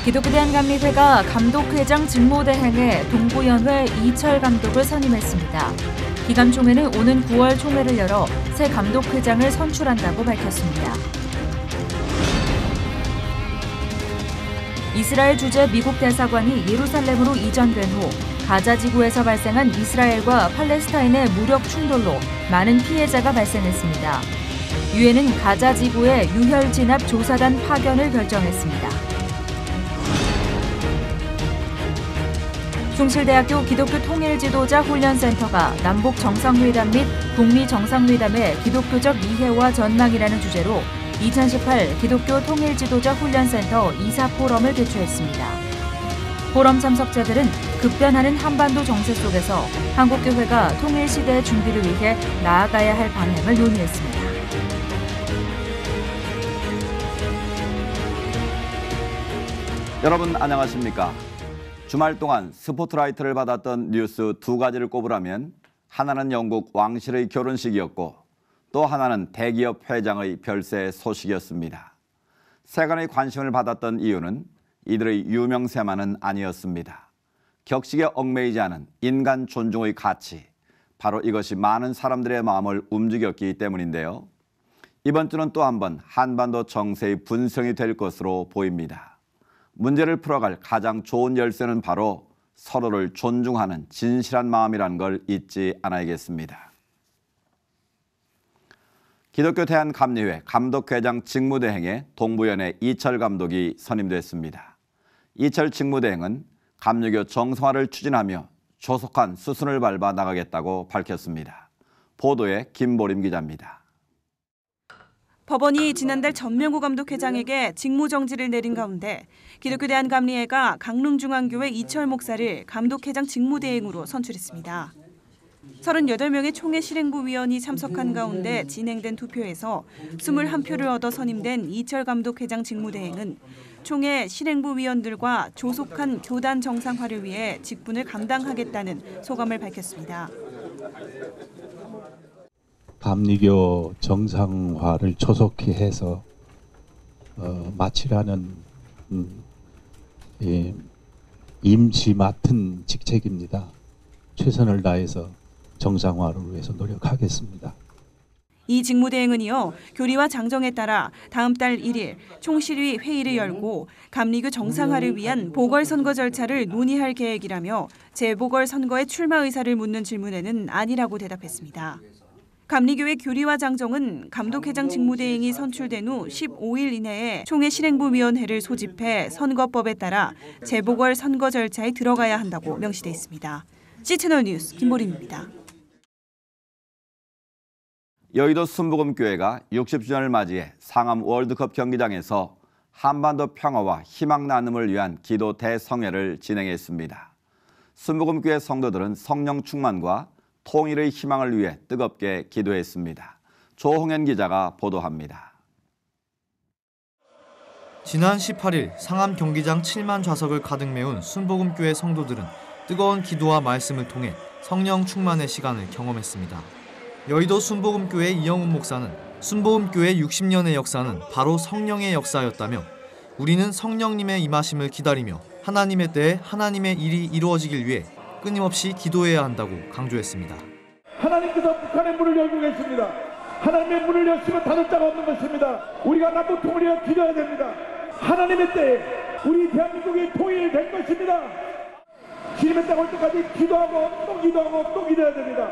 기독교 대한감리회가 감독회장 직무대행에 동부연회 이철 감독을 선임했습니다. 기감총회는 오는 9월 총회를 열어 새 감독회장을 선출한다고 밝혔습니다. 이스라엘 주재 미국 대사관이 예루살렘으로 이전된 후 가자 지구에서 발생한 이스라엘과 팔레스타인의 무력 충돌로 많은 피해자가 발생했습니다. 유엔은 가자 지구의 유혈 진압 조사단 파견을 결정했습니다. 숭실대학교 기독교 통일지도자 훈련센터가 남북 정상회담 및 북미 정상회담의 기독교적 이해와 전망이라는 주제로 2018 기독교 통일지도자 훈련센터 이사 포럼을 개최했습니다. 포럼 참석자들은 급변하는 한반도 정세 속에서 한국교회가 통일시대의 준비를 위해 나아가야 할 방향을 논의했습니다. 여러분 안녕하십니까? 주말 동안 스포트라이트를 받았던 뉴스 두 가지를 꼽으라면 하나는 영국 왕실의 결혼식이었고 또 하나는 대기업 회장의 별세 소식이었습니다. 세간의 관심을 받았던 이유는 이들의 유명세만은 아니었습니다. 격식에 얽매이지 않은 인간 존중의 가치, 바로 이것이 많은 사람들의 마음을 움직였기 때문인데요. 이번 주는 또 한 번 한반도 정세의 분성이 될 것으로 보입니다. 문제를 풀어갈 가장 좋은 열쇠는 바로 서로를 존중하는 진실한 마음이라는 걸 잊지 않아야겠습니다. 기독교 대한감리회 감독회장 직무대행에 동부연회 이철 감독이 선임됐습니다. 이철 직무대행은 감리교 정성화를 추진하며 조속한 수순을 밟아 나가겠다고 밝혔습니다. 보도에 김보림 기자입니다. 법원이 지난달 전명구 감독회장에게 직무정지를 내린 가운데 기독교 대한감리회가 강릉중앙교회 이철 목사를 감독회장 직무대행으로 선출했습니다. 38명의 총회 실행부 위원이 참석한 가운데 진행된 투표에서 21표를 얻어 선임된 이철 감독회장 직무대행은 총회 실행부 위원들과 조속한 교단 정상화를 위해 직분을 감당하겠다는 소감을 밝혔습니다. 감리교 정상화를 조속히 해서 마치라는 임시 맡은 직책입니다. 최선을 다해서 정상화를 위해서 노력하겠습니다. 이 직무대행은 이어 교리와 장정에 따라 다음 달 1일 총실위 회의를 열고 감리교 정상화를 위한 보궐선거 절차를 논의할 계획이라며 재보궐선거의 출마 의사를 묻는 질문에는 아니라고 대답했습니다. 감리교회 교리와 장정은 감독회장 직무대행이 선출된 후 15일 이내에 총회 실행부위원회를 소집해 선거법에 따라 재보궐 선거 절차에 들어가야 한다고 명시돼 있습니다. C채널 뉴스 김보림입니다. 여의도 순복음교회가 60주년을 맞이해 상암 월드컵 경기장에서 한반도 평화와 희망 나눔을 위한 기도 대성회를 진행했습니다. 순복음교회 성도들은 성령 충만과 통일의 희망을 위해 뜨겁게 기도했습니다. 조홍현 기자가 보도합니다. 지난 18일 상암 경기장 7만 좌석을 가득 메운 순복음교회 성도들은 뜨거운 기도와 말씀을 통해 성령 충만의 시간을 경험했습니다. 여의도 순복음교회 이영훈 목사는 순복음교회 60년의 역사는 바로 성령의 역사였다며 우리는 성령님의 임하심을 기다리며 하나님의 때에 하나님의 일이 이루어지길 위해 끊임없이 기도해야 한다고 강조했습니다. 하나님께서 북한의 문을 열고 계십니다. 하나님의 문을 여시면 닫을 자가 없는 것입니다. 우리가 남북 통일을 위해 기도해야 됩니다. 하나님의 때에 우리 대한민국이 통일될 것입니다. 주님의 때가 올 때까지 기도하고 또 기도하고 또 기도해야 됩니다.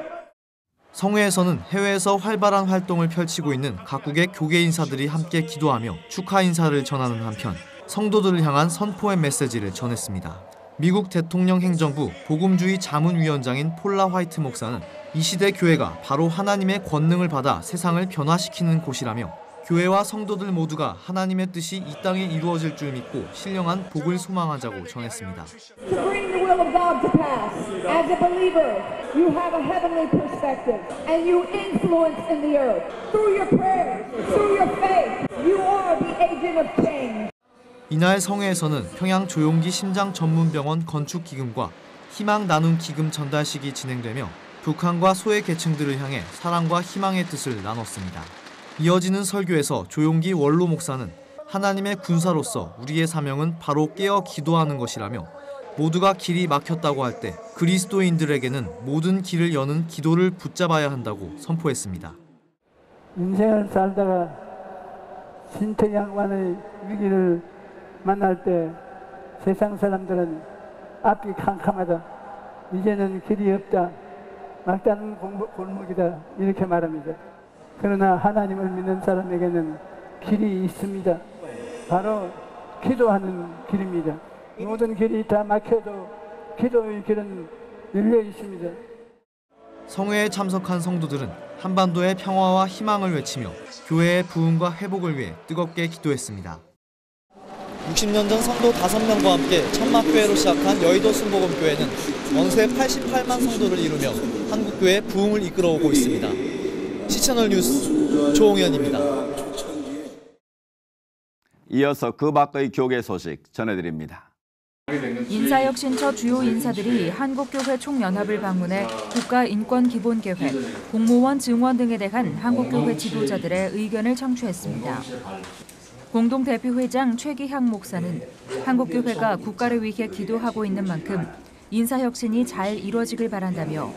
성회에서는 해외에서 활발한 활동을 펼치고 있는 각국의 교계 인사들이 함께 기도하며 축하 인사를 전하는 한편 성도들을 향한 선포의 메시지를 전했습니다. 미국 대통령 행정부 복음주의 자문위원장인 폴라 화이트 목사는 이 시대 교회가 바로 하나님의 권능을 받아 세상을 변화시키는 곳이라며 교회와 성도들 모두가 하나님의 뜻이 이 땅에 이루어질 줄 믿고 신령한 복을 소망하자고 전했습니다. To bring the will of God to pass. As a believer, you have a heavenly perspective and you influence in the earth. Through your prayers, through your faith, you are the agent of change. 이날 성회에서는 평양 조용기 심장전문병원 건축기금과 희망 나눔 기금 전달식이 진행되며 북한과 소외 계층들을 향해 사랑과 희망의 뜻을 나눴습니다. 이어지는 설교에서 조용기 원로 목사는 하나님의 군사로서 우리의 사명은 바로 깨어 기도하는 것이라며 모두가 길이 막혔다고 할 때 그리스도인들에게는 모든 길을 여는 기도를 붙잡아야 한다고 선포했습니다. 인생을 살다가 신태양반의 위기를 만날 때 세상 사람들은 앞이 캄캄하다, 이제는 길이 없다, 막다른 골목이다 이렇게 말합니다. 그러나 하나님을 믿는 사람에게는 길이 있습니다. 바로 기도하는 길입니다. 모든 길이 다 막혀도 기도의 길은 열려 있습니다. 성회에 참석한 성도들은 한반도의 평화와 희망을 외치며 교회의 부흥과 회복을 위해 뜨겁게 기도했습니다. 60년 전 성도 5명과 함께 천막교회로 시작한 여의도 순복음교회는 원세 88만 성도를 이루며 한국교회의 부흥을 이끌어오고 있습니다. 시채널 뉴스 조홍현입니다. 이어서 그 밖의 교계 소식 전해드립니다. 인사혁신처 주요 인사들이 한국교회 총연합을 방문해 국가인권기본계획, 공무원 증원 등에 대한 한국교회 지도자들의 의견을 청취했습니다. 공동대표회장 최기향 목사는 한국교회가 국가를 위해 기도하고 있는 만큼 인사혁신이 잘 이루어지길 바란다며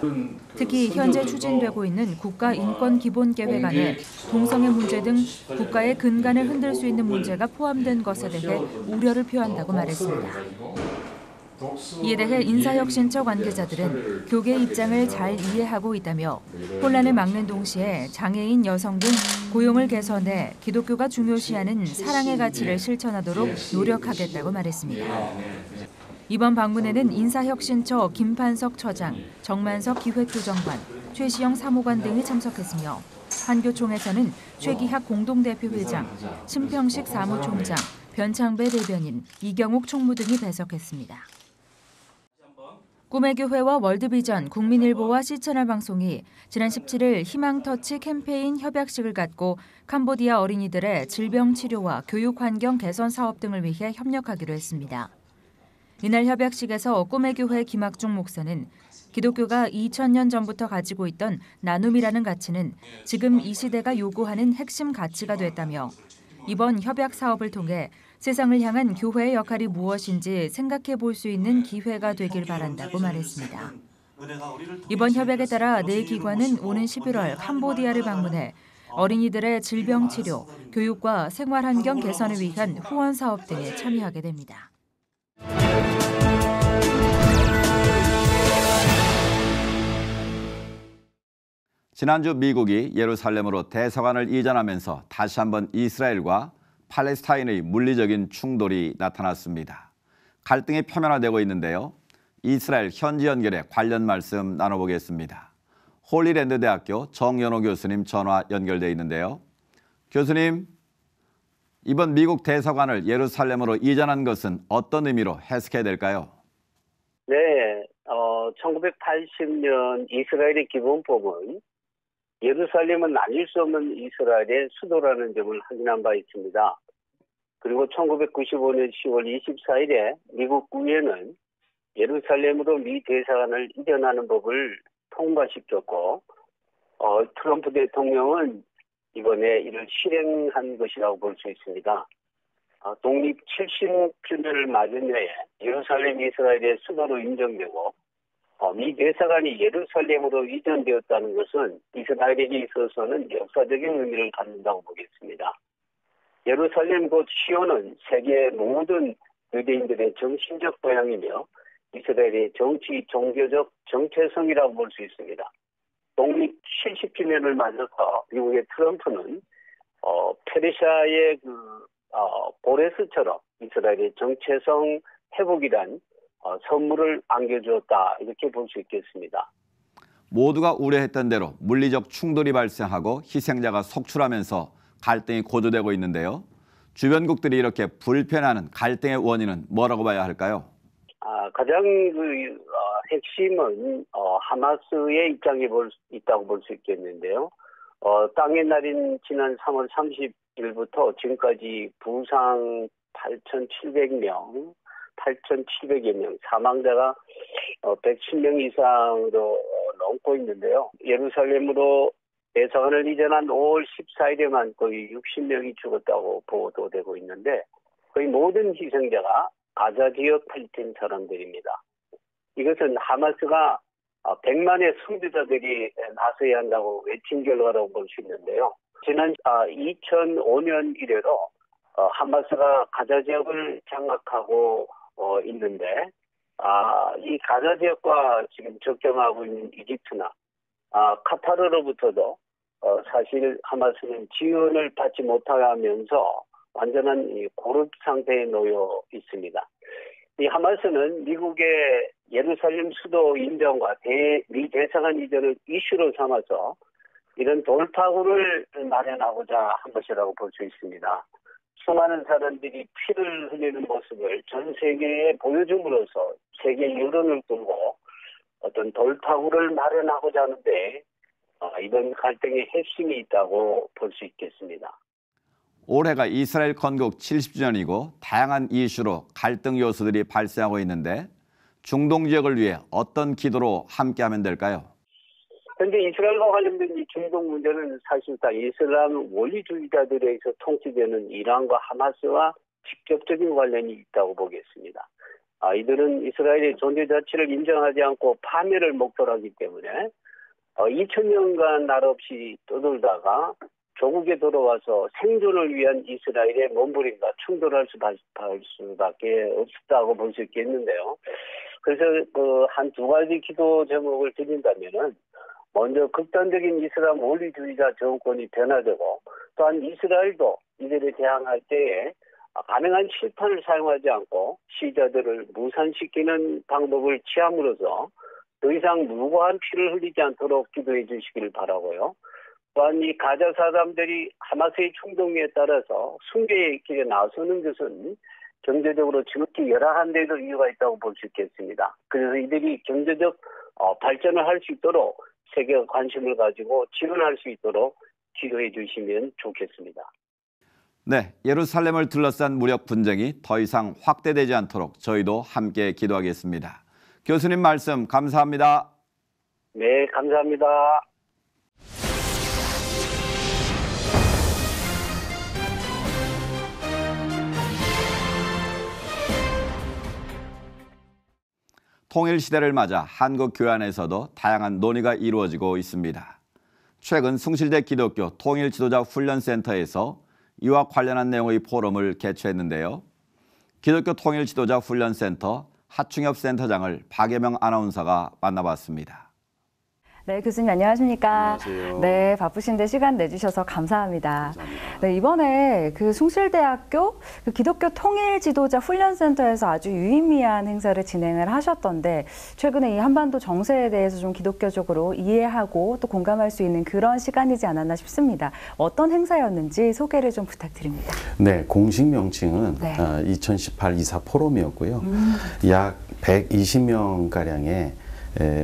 특히 현재 추진되고 있는 국가인권기본계획 안에 동성애 문제 등 국가의 근간을 흔들 수 있는 문제가 포함된 것에 대해 우려를 표한다고 말했습니다. 이에 대해 인사혁신처 관계자들은 교계 입장을 잘 이해하고 있다며 혼란을 막는 동시에 장애인 여성 등 고용을 개선해 기독교가 중요시하는 사랑의 가치를 실천하도록 노력하겠다고 말했습니다. 이번 방문에는 인사혁신처 김판석 처장, 정만석 기획조정관, 최시영 사무관 등이 참석했으며 한교총에서는 최기학 공동대표회장, 심평식 사무총장, 변창배 대변인, 이경욱 총무 등이 배석했습니다. 꿈의 교회와 월드비전, 국민일보와 시채널 방송이 지난 17일 희망터치 캠페인 협약식을 갖고 캄보디아 어린이들의 질병 치료와 교육 환경 개선 사업 등을 위해 협력하기로 했습니다. 이날 협약식에서 꿈의 교회 김학중 목사는 기독교가 2000년 전부터 가지고 있던 나눔이라는 가치는 지금 이 시대가 요구하는 핵심 가치가 됐다며 이번 협약 사업을 통해 세상을 향한 교회의 역할이 무엇인지 생각해 볼 수 있는 기회가 되길 바란다고 말했습니다. 이번 협약에 따라 네 기관은 오는 11월 캄보디아를 방문해 어린이들의 질병 치료, 교육과 생활 환경 개선을 위한 후원 사업 등에 참여하게 됩니다. 지난주 미국이 예루살렘으로 대사관을 이전하면서 다시 한번 이스라엘과 팔레스타인의 물리적인 충돌이 나타났습니다. 갈등이 표면화되고 있는데요. 이스라엘 현지 연결에 관련 말씀 나눠보겠습니다. 홀리랜드 대학교 정연호 교수님 전화 연결돼 있는데요. 교수님, 이번 미국 대사관을 예루살렘으로 이전한 것은 어떤 의미로 해석해야 될까요? 네, 1980년 이스라엘의 기본법은 예루살렘은 나뉠 수 없는 이스라엘의 수도라는 점을 확인한 바 있습니다. 그리고 1995년 10월 24일에 미국 국회는 예루살렘으로 미 대사관을 이전하는 법을 통과시켰고 트럼프 대통령은 이번에 이를 실행한 것이라고 볼 수 있습니다. 독립 70주년을 맞은 해에 예루살렘 이스라엘의 수도로 인정되고 미 대사관이 예루살렘으로 이전되었다는 것은 이스라엘에게 있어서는 역사적인 의미를 갖는다고 보겠습니다. 예루살렘 곧 시온은 세계 모든 유대인들의 정신적 고향이며 이스라엘의 정치, 종교적 정체성이라고 볼 수 있습니다. 독립 70주년을 맞아서 미국의 트럼프는 페르시아의 보레스처럼 이스라엘의 정체성 회복이란 선물을 안겨주었다 이렇게 볼 수 있겠습니다. 모두가 우려했던 대로 물리적 충돌이 발생하고 희생자가 속출하면서 갈등이 고조되고 있는데요. 주변국들이 이렇게 불편해하는 갈등의 원인은 뭐라고 봐야 할까요? 가장 핵심은 하마스의 입장이 있다고 볼 수 있겠는데요. 땅의 날인 지난 3월 30일부터 지금까지 부상 8,700명, 8,700여 명, 사망자가 110명 이상으로 넘고 있는데요. 예루살렘으로 대서관을 이전한 5월 14일에만 거의 60명이 죽었다고 보도되고 있는데 거의 모든 희생자가 가자 지역 팔레스타인 사람들입니다. 이것은 하마스가 100만의 선교사들이 나서야 한다고 외친 결과라고 볼 수 있는데요. 지난 2005년 이래로 하마스가 가자 지역을 장악하고 있는데 이 가자 지역과 지금 접경하고 있는 이집트나 카타르로부터도 사실 하마스는 지원을 받지 못하면서 완전한 고립 상태에 놓여 있습니다. 이 하마스는 미국의 예루살렘 수도 인정과 미 대사관 이전을 이슈로 삼아서 이런 돌파구를 마련하고자 한 것이라고 볼 수 있습니다. 수많은 사람들이 피를 흘리는 모습을 전 세계에 보여줌으로써 세계 여론을 끌고 어떤 돌파구를 마련하고자 하는데 이번 갈등의 핵심이 있다고 볼 수 있겠습니다. 올해가 이스라엘 건국 70주년이고 다양한 이슈로 갈등 요소들이 발생하고 있는데 중동 지역을 위해 어떤 기도로 함께하면 될까요? 현재 이스라엘과 관련된 이 중동 문제는 사실상 이슬람 원리주의자들에 의해서 통치되는 이란과 하마스와 직접적인 관련이 있다고 보겠습니다. 이들은 이스라엘의 존재 자체를 인정하지 않고 파멸을 목표로 하기 때문에 2000년간 날 없이 떠돌다가 조국에 돌아와서 생존을 위한 이스라엘의 몸부림과 충돌할 수밖에 없다고 볼 수 있겠는데요. 그래서 한 두 가지 기도 제목을 드린다면은 먼저 극단적인 이슬람 원리주의자 정권이 변화되고 또한 이스라엘도 이들에 대항할 때에 가능한 실탄을 사용하지 않고 시자들을 무산시키는 방법을 취함으로써 더 이상 무고한 피를 흘리지 않도록 기도해 주시기를 바라고요. 또한 이 가자 사람들이 하마스의 충동에 따라서 순교의 길에 나서는 것은 경제적으로 지극히 열악한 데도 이유가 있다고 볼 수 있겠습니다. 그래서 이들이 경제적 발전을 할 수 있도록 세계가 관심을 가지고 지원할 수 있도록 기도해 주시면 좋겠습니다. 네, 예루살렘을 둘러싼 무력 분쟁이 더 이상 확대되지 않도록 저희도 함께 기도하겠습니다. 교수님 말씀 감사합니다. 네, 감사합니다. 통일 시대를 맞아 한국 교회 안에서도 다양한 논의가 이루어지고 있습니다. 최근 숭실대 기독교 통일 지도자 훈련센터에서 이와 관련한 내용의 포럼을 개최했는데요. 기독교 통일 지도자 훈련센터 하충엽 센터장을 박예명 아나운서가 만나봤습니다. 네, 교수님 안녕하십니까? 안녕하세요. 네, 바쁘신데 시간 내주셔서 감사합니다. 감사합니다. 네, 이번에 그 숭실대학교 그 기독교 통일 지도자 훈련센터에서 아주 유의미한 행사를 진행을 하셨던데 최근에 이 한반도 정세에 대해서 좀 기독교적으로 이해하고 또 공감할 수 있는 그런 시간이지 않았나 싶습니다. 어떤 행사였는지 소개를 좀 부탁드립니다. 네, 공식 명칭은 네. 2018 이사 포럼이었고요. 약 120명가량의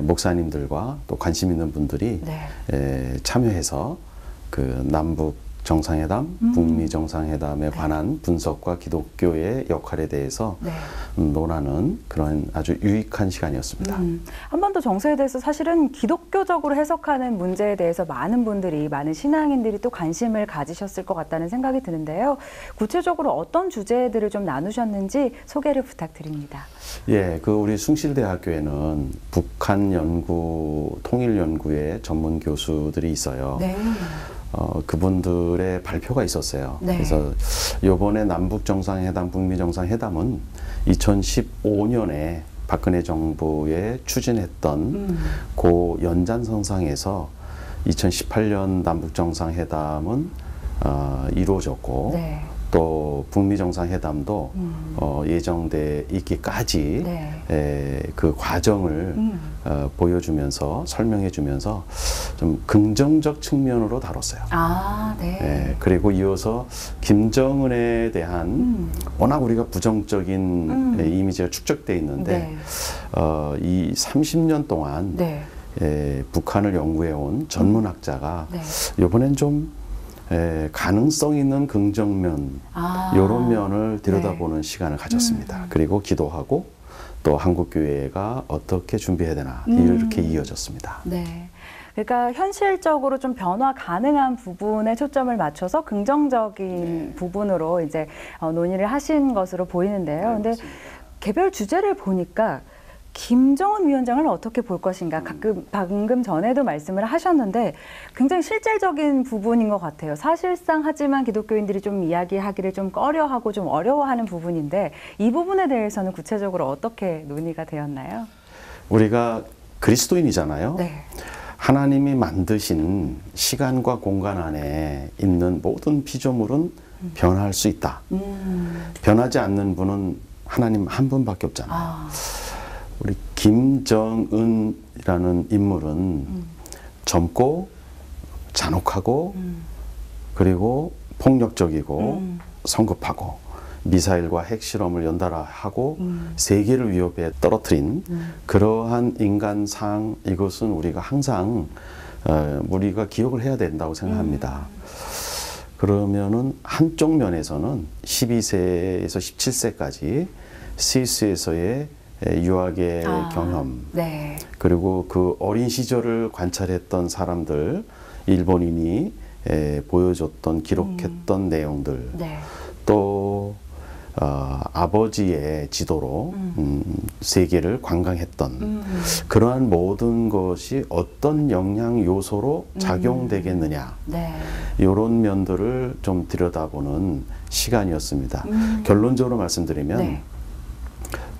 목사님들과 또 관심 있는 분들이 네. 참여해서 그 남북 정상회담, 북미 정상회담에 관한 분석과 기독교의 역할에 대해서 네. 논하는 그런 아주 유익한 시간이었습니다. 한반도 정세에 대해서 사실은 기독교적으로 해석하는 문제에 대해서 많은 분들이, 많은 신앙인들이 또 관심을 가지셨을 것 같다는 생각이 드는데요. 구체적으로 어떤 주제들을 좀 나누셨는지 소개를 부탁드립니다. 예, 우리 숭실대학교에는 북한 연구, 통일 연구의 전문 교수들이 있어요. 네. 그분들의 발표가 있었어요. 네. 그래서 이번에 남북 정상회담, 북미 정상회담은 2015년에 박근혜 정부에 추진했던 그 연장선상에서 2018년 남북 정상회담은 이루어졌고 네. 또 북미 정상회담도 예정돼 있기까지 네. 그 과정을 보여주면서 설명해주면서 좀 긍정적 측면으로 다뤘어요. 아, 네. 예, 그리고 이어서 김정은에 대한 워낙 우리가 부정적인 이미지가 축적돼 있는데 네. 이 30년 동안 네. 북한을 연구해온 전문학자가 네. 이번엔 좀 가능성 있는 긍정면 이런 면을 들여다보는 네. 시간을 가졌습니다. 그리고 기도하고 또 한국교회가 어떻게 준비해야 되나 이렇게 이어졌습니다. 네. 그러니까 현실적으로 좀 변화 가능한 부분에 초점을 맞춰서 긍정적인 부분으로 이제 논의를 하신 것으로 보이는데요. 근데 개별 주제를 보니까 김정은 위원장을 어떻게 볼 것인가 방금 전에도 말씀을 하셨는데 굉장히 실질적인 부분인 것 같아요. 사실상 하지만 기독교인들이 좀 이야기하기를 좀 꺼려하고 좀 어려워하는 부분인데 이 부분에 대해서는 구체적으로 어떻게 논의가 되었나요? 우리가 그리스도인이잖아요. 네. 하나님이 만드신 시간과 공간 안에 있는 모든 피조물은 변할 수 있다. 변하지 않는 분은 하나님 한 분밖에 없잖아요. 우리 김정은이라는 인물은 젊고 잔혹하고 그리고 폭력적이고 성급하고 미사일과 핵실험을 연달아 하고 세계를 위협에 떨어뜨린 그러한 인간상 이것은 우리가 항상 우리가 기억을 해야 된다고 생각합니다. 그러면은 한쪽 면에서는 12세에서 17세까지 스위스에서의 유학의 경험, 네. 그리고 그 어린 시절을 관찰했던 사람들, 일본인이 보여줬던 기록했던 내용들, 네. 또 아버지의 지도로 세계를 관광했던 그러한 모든 것이 어떤 영향 요소로 작용되겠느냐, 네. 이런 면들을 좀 들여다보는 시간이었습니다. 결론적으로 말씀드리면 네.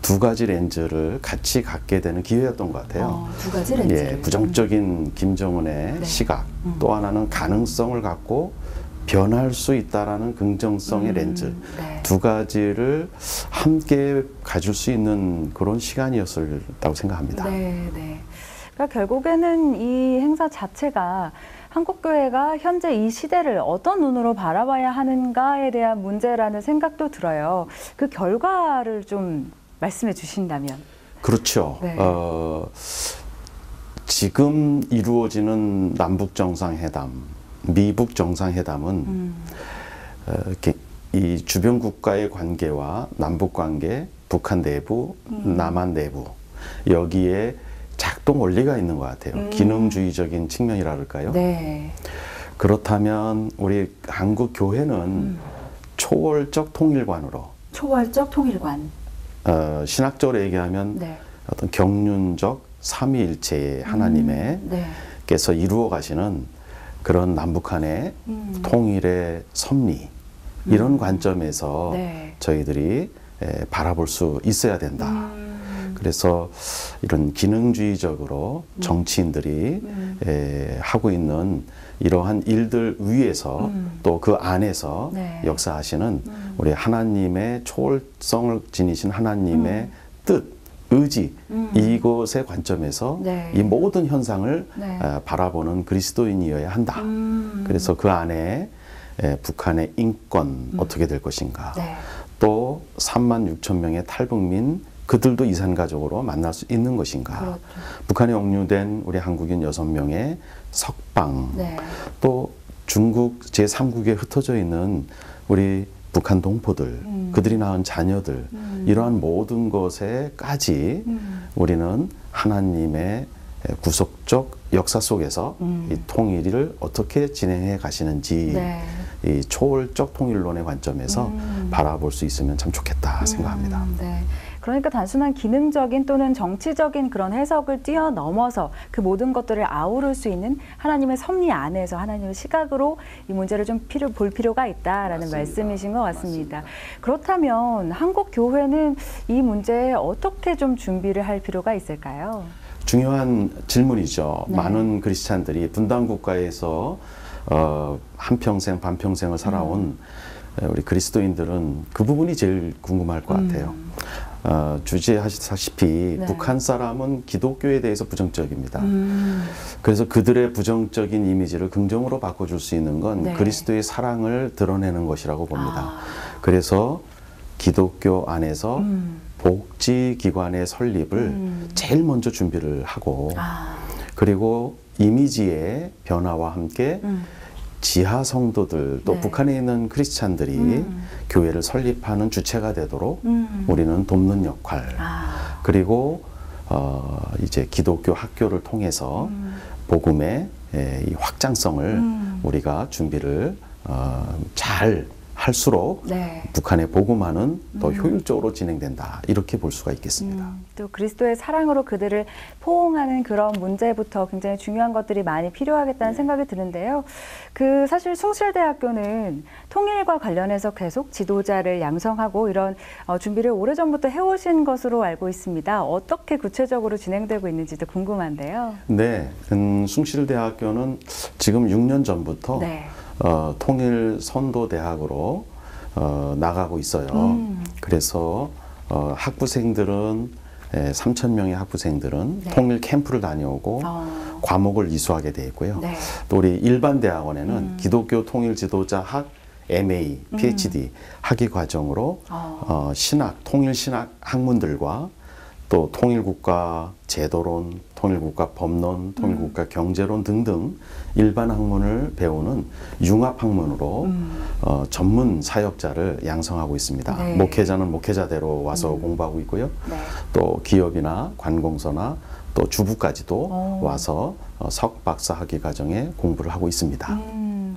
두 가지 렌즈를 같이 갖게 되는 기회였던 것 같아요. 두 가지 렌즈를. 예, 부정적인 김정은의 시각, 또 하나는 가능성을 갖고 변할 수 있다라는 긍정성의 렌즈, 네. 두 가지를 함께 가질 수 있는 그런 시간이었다고 생각합니다. 네, 네. 그러니까 결국에는 이 행사 자체가 한국교회가 현재 이 시대를 어떤 눈으로 바라봐야 하는가에 대한 문제라는 생각도 들어요. 그 결과를 좀 말씀해 주신다면. 그렇죠. 네. 지금 이루어지는 남북 정상회담, 미북 정상회담은 이 주변 국가의 관계와 남북 관계, 북한 내부, 남한 내부, 여기에 작동 원리가 있는 것 같아요. 기능주의적인 측면이라 그럴까요? 네. 그렇다면 우리 한국 교회는 초월적 통일관으로, 초월적 통일관. 신학적으로 얘기하면 네. 어떤 경륜적 삼위일체의 하나님의 께서 이루어 가시는 그런 남북한의 통일의 섭리, 이런 관점에서 네. 저희들이 바라볼 수 있어야 된다. 그래서 이런 기능주의적으로 정치인들이 하고 있는 이러한 일들 위에서 또 그 안에서 네. 역사하시는 우리 하나님의 초월성을 지니신 하나님의 뜻, 의지, 이것의 관점에서 네. 이 모든 현상을 네. 바라보는 그리스도인이어야 한다. 그래서 그 안에 북한의 인권 어떻게 될 것인가, 네. 또 3만 6천 명의 탈북민 그들도 이산가족으로 만날 수 있는 것인가, 그렇죠. 북한에 억류된 우리 한국인 6명의 석방, 네. 또 중국 제3국에 흩어져 있는 우리 북한 동포들, 그들이 낳은 자녀들, 이러한 모든 것에까지 우리는 하나님의 구속적 역사 속에서 이 통일을 어떻게 진행해 가시는지 네. 이 초월적 통일론의 관점에서 바라볼 수 있으면 참 좋겠다 생각합니다. 네. 그러니까 단순한 기능적인 또는 정치적인 그런 해석을 뛰어넘어서 그 모든 것들을 아우를 수 있는 하나님의 섭리 안에서 하나님의 시각으로 이 문제를 좀 볼 필요가 있다라는 말씀이신 것 같습니다. 맞습니다. 그렇다면 한국 교회는 이 문제에 어떻게 좀 준비를 할 필요가 있을까요? 중요한 질문이죠. 네. 많은 크리스찬들이 분단 국가에서 한평생 반평생을 살아온 우리 그리스도인들은 그 부분이 제일 궁금할 것 같아요. 주제하시다시피 네. 북한 사람은 기독교에 대해서 부정적입니다. 그래서 그들의 부정적인 이미지를 긍정으로 바꿔줄 수 있는 건 네. 그리스도의 사랑을 드러내는 것이라고 봅니다. 그래서 기독교 안에서 복지기관의 설립을 제일 먼저 준비를 하고 그리고 이미지의 변화와 함께 지하 성도들 또 네. 북한에 있는 크리스찬들이 교회를 설립하는 주체가 되도록 우리는 돕는 역할, 그리고 이제 기독교 학교를 통해서 복음의 이 확장성을 우리가 준비를 잘 할수록 네. 북한의 복음화는 더 효율적으로 진행된다. 이렇게 볼 수가 있겠습니다. 또 그리스도의 사랑으로 그들을 포옹하는 그런 문제부터 굉장히 중요한 것들이 많이 필요하겠다는 생각이 드는데요. 사실 숭실대학교는 통일과 관련해서 계속 지도자를 양성하고 이런 준비를 오래전부터 해오신 것으로 알고 있습니다. 어떻게 구체적으로 진행되고 있는지도 궁금한데요. 네, 숭실대학교는 지금 6년 전부터 네. 통일선도대학으로 나가고 있어요. 그래서 학부생들은 3,000명의 학부생들은 네. 통일 캠프를 다녀오고 과목을 이수하게 되어 있고요. 네. 또 우리 일반 대학원에는 기독교 통일 지도자 학 MA, PhD 학위 과정으로 신학, 통일 신학 학문들과 또 통일국가 제도론, 통일국가 법론, 통일국가 경제론 등등 일반 학문을 배우는 융합 학문으로 전문 사역자를 양성하고 있습니다. 네. 목회자는 목회자대로 와서 공부하고 있고요. 네. 또 기업이나 관공서나 또 주부까지도 와서 석 박사 학위 과정에 공부를 하고 있습니다.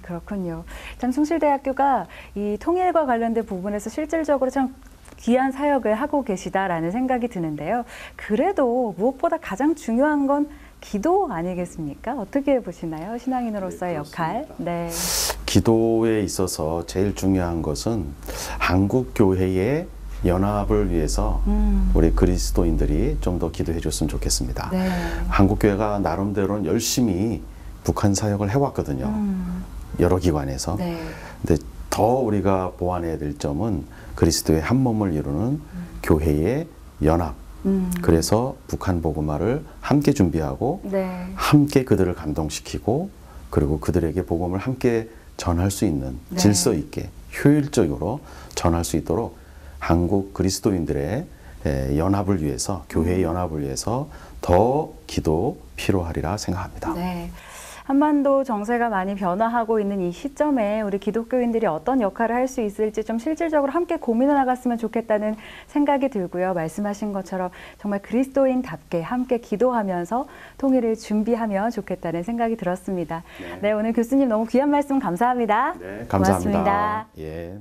그렇군요. 참 숭실대학교가 이 통일과 관련된 부분에서 실질적으로 참 귀한 사역을 하고 계시다라는 생각이 드는데요. 그래도 무엇보다 가장 중요한 건 기도 아니겠습니까? 어떻게 보시나요? 신앙인으로서의 역할. 네. 기도에 있어서 제일 중요한 것은 한국 교회의 연합을 위해서 우리 그리스도인들이 좀 더 기도해 줬으면 좋겠습니다. 네. 한국 교회가 나름대로는 열심히 북한 사역을 해왔거든요. 여러 기관에서. 네. 근데 더 우리가 보완해야 될 점은 그리스도의 한 몸을 이루는 교회의 연합. 그래서 북한 복음화를 함께 준비하고 네. 함께 그들을 감동시키고 그리고 그들에게 복음을 함께 전할 수 있는 네. 질서 있게 효율적으로 전할 수 있도록 한국 그리스도인들의 연합을 위해서 교회의 연합을 위해서 더 기도 필요하리라 생각합니다. 네. 한반도 정세가 많이 변화하고 있는 이 시점에 우리 기독교인들이 어떤 역할을 할 수 있을지 좀 실질적으로 함께 고민해 나갔으면 좋겠다는 생각이 들고요. 말씀하신 것처럼 정말 그리스도인답게 함께 기도하면서 통일을 준비하면 좋겠다는 생각이 들었습니다. 네, 오늘 교수님 너무 귀한 말씀 감사합니다. 네, 감사합니다. 고맙습니다. 예.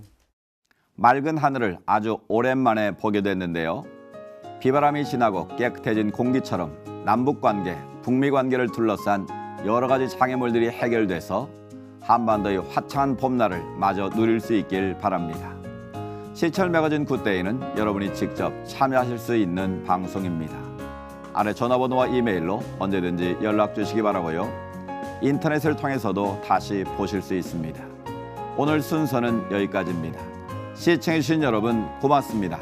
맑은 하늘을 아주 오랜만에 보게 됐는데요. 비바람이 지나고 깨끗해진 공기처럼 남북관계, 북미관계를 둘러싼 여러 가지 장애물들이 해결돼서 한반도의 화창한 봄날을 마저 누릴 수 있길 바랍니다. 시철 매거진 굿데이는 여러분이 직접 참여하실 수 있는 방송입니다. 아래 전화번호와 이메일로 언제든지 연락 주시기 바라고요. 인터넷을 통해서도 다시 보실 수 있습니다. 오늘 순서는 여기까지입니다. 시청해주신 여러분 고맙습니다.